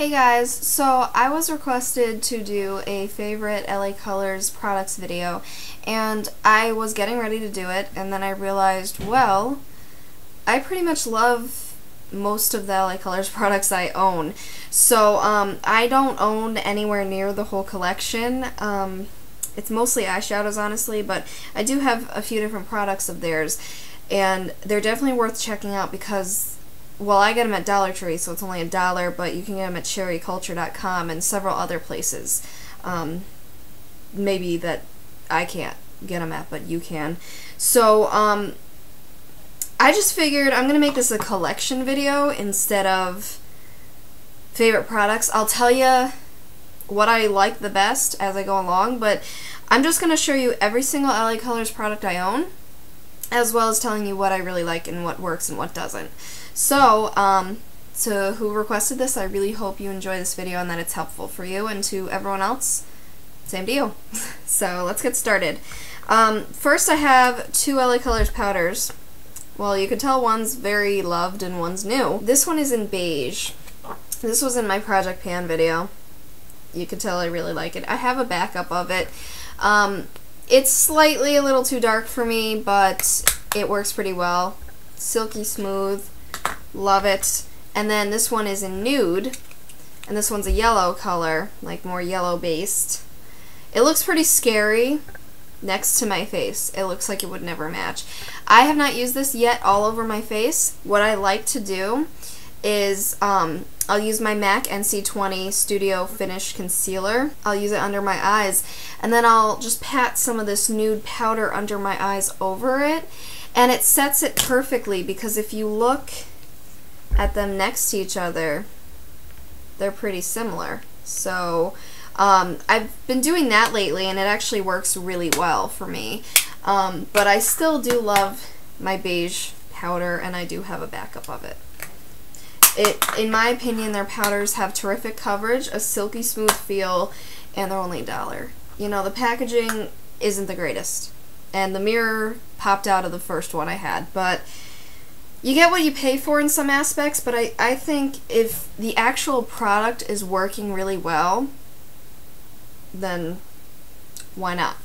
Hey guys, so I was requested to do a favorite LA Colors products video, and I was getting ready to do it, and then I realized, well, I pretty much love most of the LA Colors products I own. So I don't own anywhere near the whole collection. It's mostly eyeshadows, honestly, but I do have a few different products of theirs, and they're definitely worth checking out because, well, I get them at Dollar Tree, so it's only $1, but you can get them at cherryculture.com and several other places. Maybe that I can't get them at, but you can. So, I just figured I'm going to make this a collection video instead of favorite products. I'll tell you what I like the best as I go along, but I'm just going to show you every single LA Colors product I own, as well as telling you what I really like and what works and what doesn't. So, to who requested this, I really hope you enjoy this video and that it's helpful for you, and to everyone else, same to you. So, let's get started. First I have two LA Colors powders. Well, you can tell one's very loved and one's new. This one is in beige. This was in my Project Pan video. You can tell I really like it. I have a backup of it. It's slightly a little too dark for me, but it works pretty well. Silky smooth. Love it. And then this one is in nude, and this one's a yellow color, like more yellow based. It looks pretty scary next to my face. It looks like it would never match. I have not used this yet all over my face. What I like to do is I'll use my MAC NC20 Studio Finish Concealer. I'll use it under my eyes, and then I'll just pat some of this nude powder under my eyes over it, and it sets it perfectly because if you look at them next to each other, they're pretty similar. So I've been doing that lately, and it actually works really well for me. But I still do love my beige powder, and I do have a backup of it. In my opinion, their powders have terrific coverage, a silky smooth feel, and they're only $1. You know, the packaging isn't the greatest, and the mirror popped out of the first one I had, but you get what you pay for in some aspects. But I think if the actual product is working really well, then why not?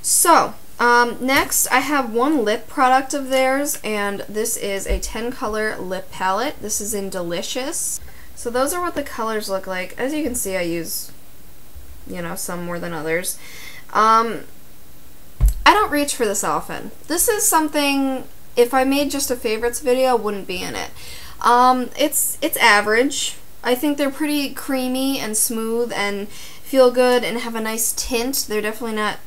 So, next I have one lip product of theirs, and this is a 10 color lip palette. This is in Delicious. So those are what the colors look like. As you can see, I use, you know, some more than others. I don't reach for this often. This is something, if I made just a favorites video, wouldn't be in it. It's average. I think they're pretty creamy and smooth and feel good and have a nice tint. They're definitely not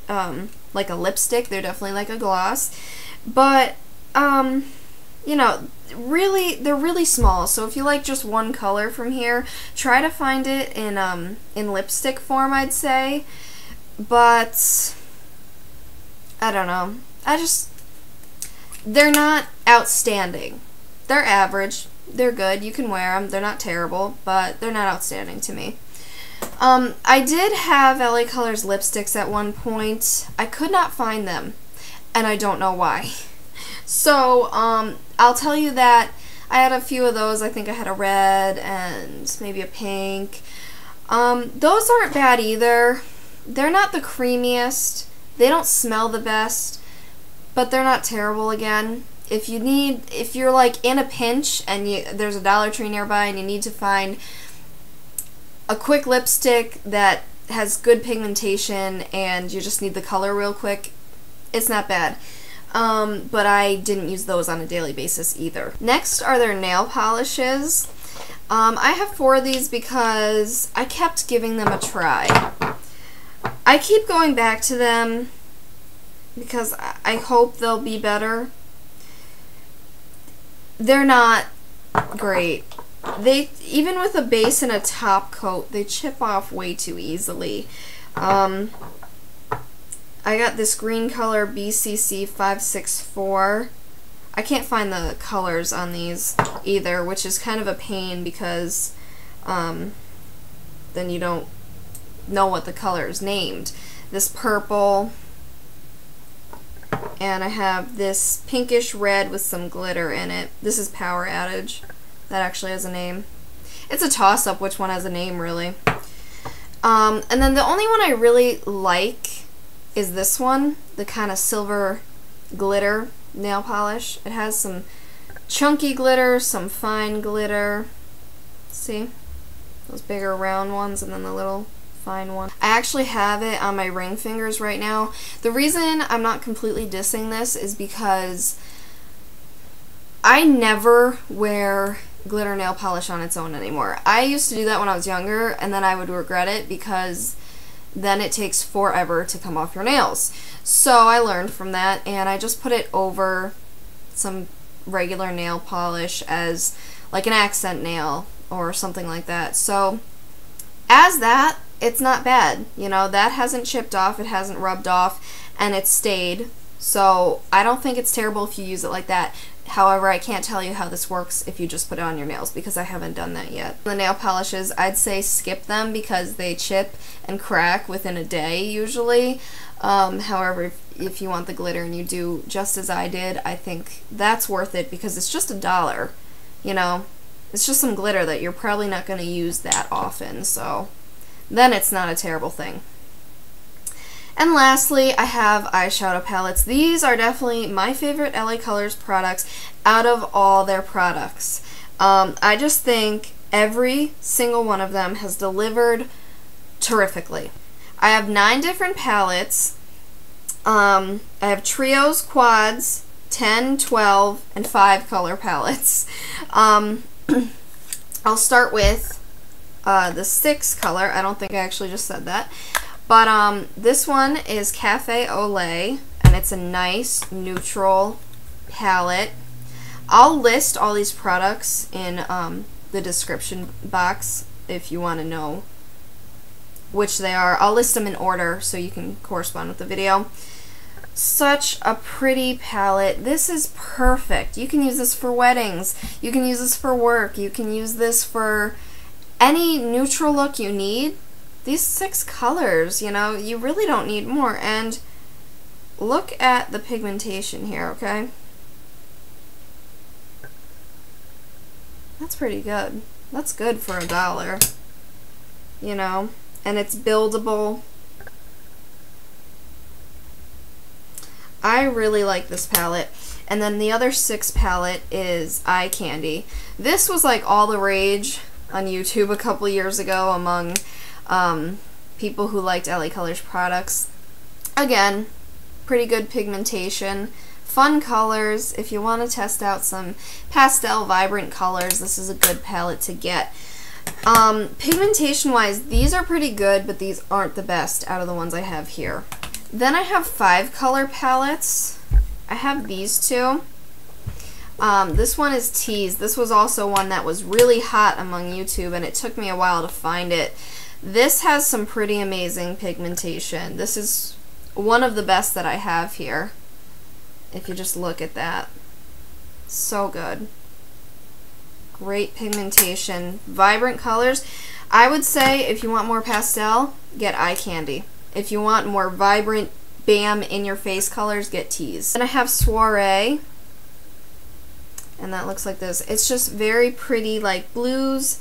like a lipstick. They're definitely like a gloss. But you know, really, they're really small. So if you like just one color from here, try to find it in lipstick form, I'd say. But I don't know. They're not outstanding. They're average. They're good. You can wear them. They're not terrible, but they're not outstanding to me. I did have LA Colors lipsticks at one point. I could not find them, and I don't know why. So, I'll tell you that I had a few of those. I think I had a red and maybe a pink. Those aren't bad either. They're not the creamiest. They don't smell the best, but they're not terrible again. If you're like in a pinch and there's a Dollar Tree nearby and you need to find a quick lipstick that has good pigmentation and you just need the color real quick, it's not bad. But I didn't use those on a daily basis either. Next are their nail polishes. I have 4 of these because I kept giving them a try. I keep going back to them because I hope they'll be better. They're not great. Even with a base and a top coat, they chip off way too easily. I got this green color BCC 564. I can't find the colors on these either, which is kind of a pain because then you don't know what the color is named. This purple, and I have this pinkish red with some glitter in it. This is Power Outage. That actually has a name. It's a toss-up which one has a name, really. And then the only one I really like is this one, the kind of silver glitter nail polish. It has some chunky glitter, some fine glitter. See? Those bigger round ones and then the little fine one. I actually have it on my ring fingers right now. The reason I'm not completely dissing this is because I never wear glitter nail polish on its own anymore. I used to do that when I was younger, and then I would regret it because then it takes forever to come off your nails. So I learned from that, and I just put it over some regular nail polish as like an accent nail or something like that. So as that, it's not bad. You know, that hasn't chipped off, it hasn't rubbed off, and it's stayed. So I don't think it's terrible if you use it like that. However, I can't tell you how this works if you just put it on your nails because I haven't done that yet. The nail polishes, I'd say skip them because they chip and crack within a day usually. However, if you want the glitter and you do just as I did, I think that's worth it because it's just $1. You know, it's just some glitter that you're probably not going to use that often, so then it's not a terrible thing. And lastly, I have eyeshadow palettes. These are definitely my favorite LA Colors products out of all their products. I just think every single one of them has delivered terrifically. I have 9 different palettes. I have trios, quads, 10, 12, and 5 color palettes. I'll start with the 6 color. I don't think I actually just said that. But this one is Cafe Au Lait, and it's a nice neutral palette. I'll list all these products in the description box if you want to know which they are. I'll list them in order so you can correspond with the video. Such a pretty palette. This is perfect. You can use this for weddings. You can use this for work. You can use this for any neutral look you need. These 6 colors, you know, you really don't need more. And look at the pigmentation here, okay? That's pretty good. That's good for $1, you know? And it's buildable. I really like this palette. And then the other 6 palette is Eye Candy. This was like all the rage on YouTube a couple years ago among people who liked LA Colors products. Again, pretty good pigmentation, fun colors. If you want to test out some pastel vibrant colors, this is a good palette to get. Pigmentation wise, these are pretty good, but these aren't the best out of the ones I have here. Then I have 5 color palettes. I have these 2. This one is Tease. This was also one that was really hot among YouTube, and it took me a while to find it. This has some pretty amazing pigmentation. This is one of the best that I have here. If you just look at that. So good. Great pigmentation. Vibrant colors. I would say if you want more pastel, get Eye Candy. If you want more vibrant, bam, in-your-face colors, get Tease. And I have Soiree. And that looks like this. It's just very pretty, like blues.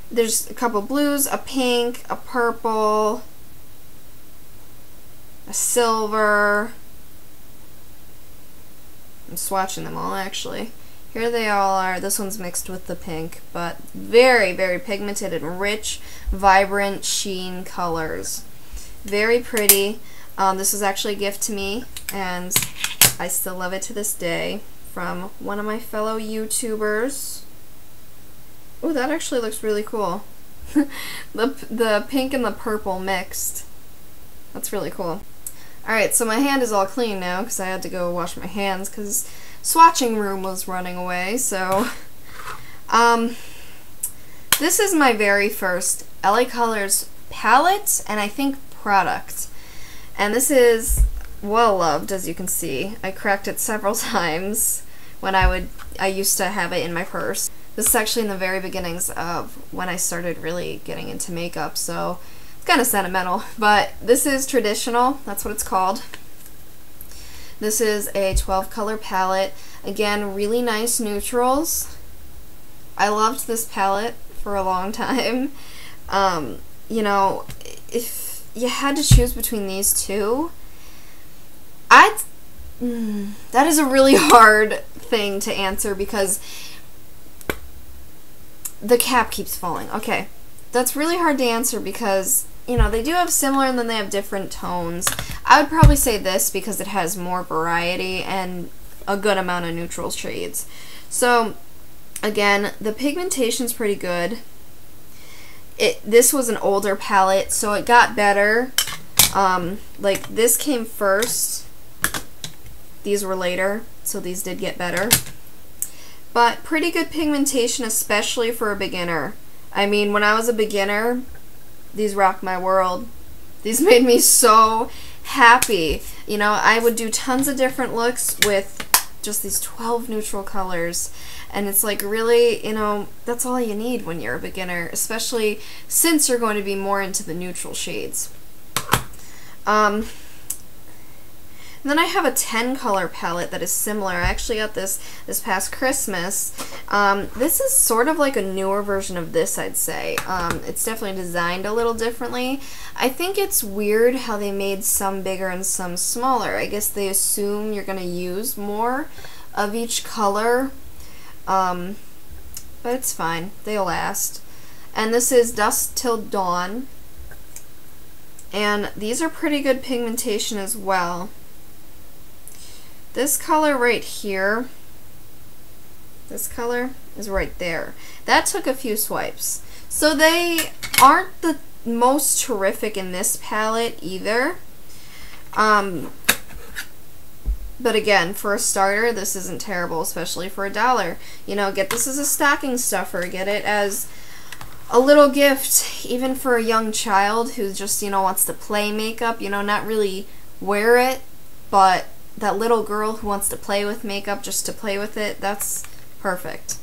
There's a couple blues, a pink, a purple, a silver. I'm swatching them all actually. Here they all are. This one's mixed with the pink, but very, very pigmented and rich, vibrant sheen colors. Very pretty. This was actually a gift to me, and I still love it to this day from one of my fellow YouTubers. Oh, that actually looks really cool. the pink and the purple mixed. That's really coul. Alright, so my hand is all clean now because I had to go wash my hands because swatching room was running away. So, this is my very first LA Colors palette and I think product. And this is well loved, as you can see. I cracked it several times when I used to have it in my purse. This is actually in the very beginnings of when I started really getting into makeup, so it's kind of sentimental. But this is Traditional, that's what it's called. This is a 12 color palette. Again, really nice neutrals. I loved this palette for a long time. You know, if you had to choose between these two, that is a really hard thing to answer because the cap keeps falling. Okay, that's really hard to answer because, you know, they do have similar and then they have different tones. I would probably say this because it has more variety and a good amount of neutral shades. So, again, the pigmentation's pretty good. This was an older palette, so it got better. Like, this came first. These were later, so these did get better. But pretty good pigmentation, especially for a beginner. I mean, when I was a beginner, these rocked my world. These made me so happy. You know, I would do tons of different looks with just these 12 neutral colors. And it's like, really, you know, that's all you need when you're a beginner, especially since you're going to be more into the neutral shades. And then I have a 10 color palette that is similar. I actually got this past Christmas. This is sort of like a newer version of this, I'd say. It's definitely designed a little differently. I think it's weird how they made some bigger and some smaller. I guess they assume you're going to use more of each color. But it's fine. They'll last. And this is Dusk Til Dawn. And these are pretty good pigmentation as well. This color right here, this color is right there. That took a few swipes. So they aren't the most terrific in this palette either. But again, for a starter, this isn't terrible, especially for $1. You know, get this as a stocking stuffer. Get it as a little gift, even for a young child who just, you know, wants to play makeup. You know, not really wear it, but that little girl who wants to play with makeup just to play with it, that's perfect.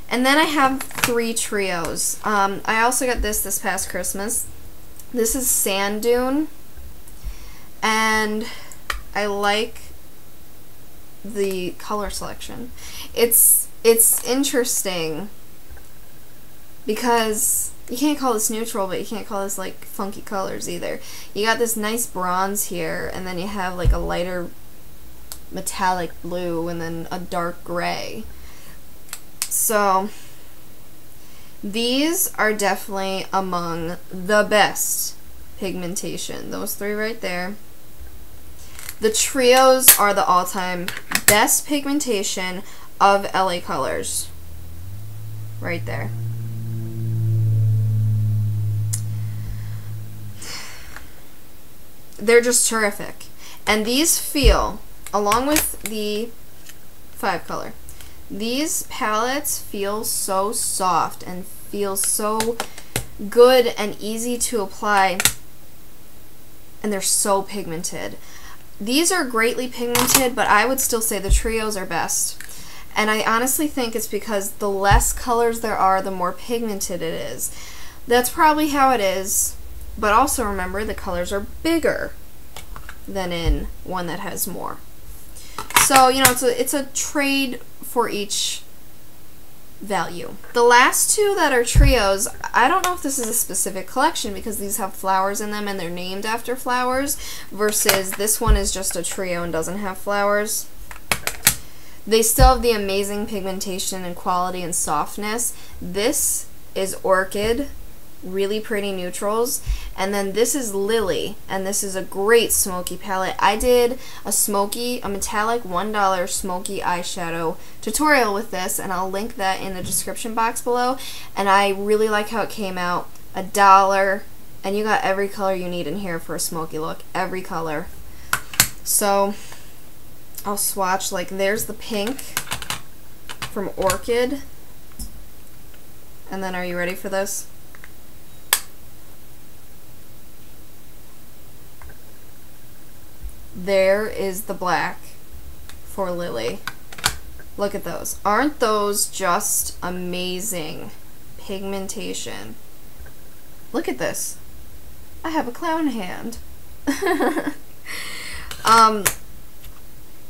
And then I have 3 trios. I also got this past Christmas. This is Sand Dune, and I like the color selection. It's interesting because you can't call this neutral, but you can't call this like funky colors either. You got this nice bronze here, and then you have like a lighter metallic blue, and then a dark gray. So these are definitely among the best pigmentation. Those 3 right there. The trios are the all-time best pigmentation of LA Colors. Right there. They're just terrific. And these feel, along with the 5 color, these palettes feel so soft and feel so good and easy to apply, and they're so pigmented. These are greatly pigmented, but I would still say the trios are best. And I honestly think it's because the less colors there are, the more pigmented it is. That's probably how it is. But also remember, the colors are bigger than in one that has more. So, you know, it's a trade for each value. The last 2 that are trios, I don't know if this is a specific collection because these have flowers in them and they're named after flowers, versus this one is just a trio and doesn't have flowers. They still have the amazing pigmentation and quality and softness. This is Orchid, really pretty neutrals, and then this is Lily, and this is a great smoky palette. I did a metallic $1 smoky eyeshadow tutorial with this, and I'll link that in the description box below, and I really like how it came out. $1, and you got every color you need in here for a smoky look, every color. So I'll swatch. Like, there's the pink from Orchid, and then are you ready for this? There is the black for Lily. Look at those. Aren't those just amazing pigmentation? Look at this. I have a clown hand.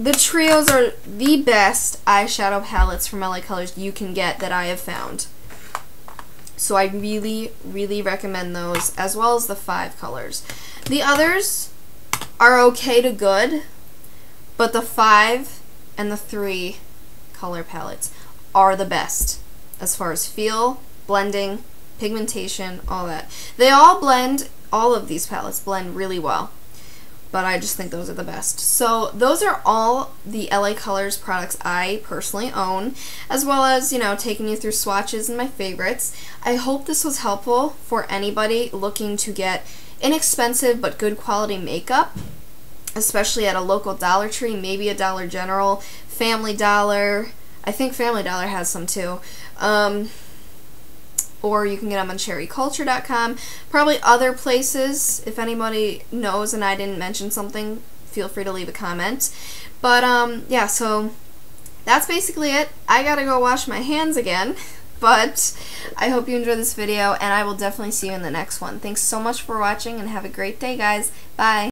The trios are the best eyeshadow palettes from LA Colors you can get that I have found. So I really, really recommend those, as well as the 5 colors. The others are okay to good, but the 5 and the 3 color palettes are the best as far as feel, blending, pigmentation, all that. They all blend, all of these palettes blend really well, but I just think those are the best. So those are all the LA Colors products I personally own, as well as, you know, taking you through swatches and my favorites. I hope this was helpful for anybody looking to get inexpensive but good quality makeup, especially at a local Dollar Tree, maybe a Dollar General, Family Dollar. I think Family Dollar has some too. Or you can get them on cherryculture.com. Probably other places. If anybody knows and I didn't mention something, feel free to leave a comment. But yeah, so that's basically it. I gotta go wash my hands again. But I hope you enjoyed this video, and I will definitely see you in the next one. Thanks so much for watching, and have a great day, guys. Bye.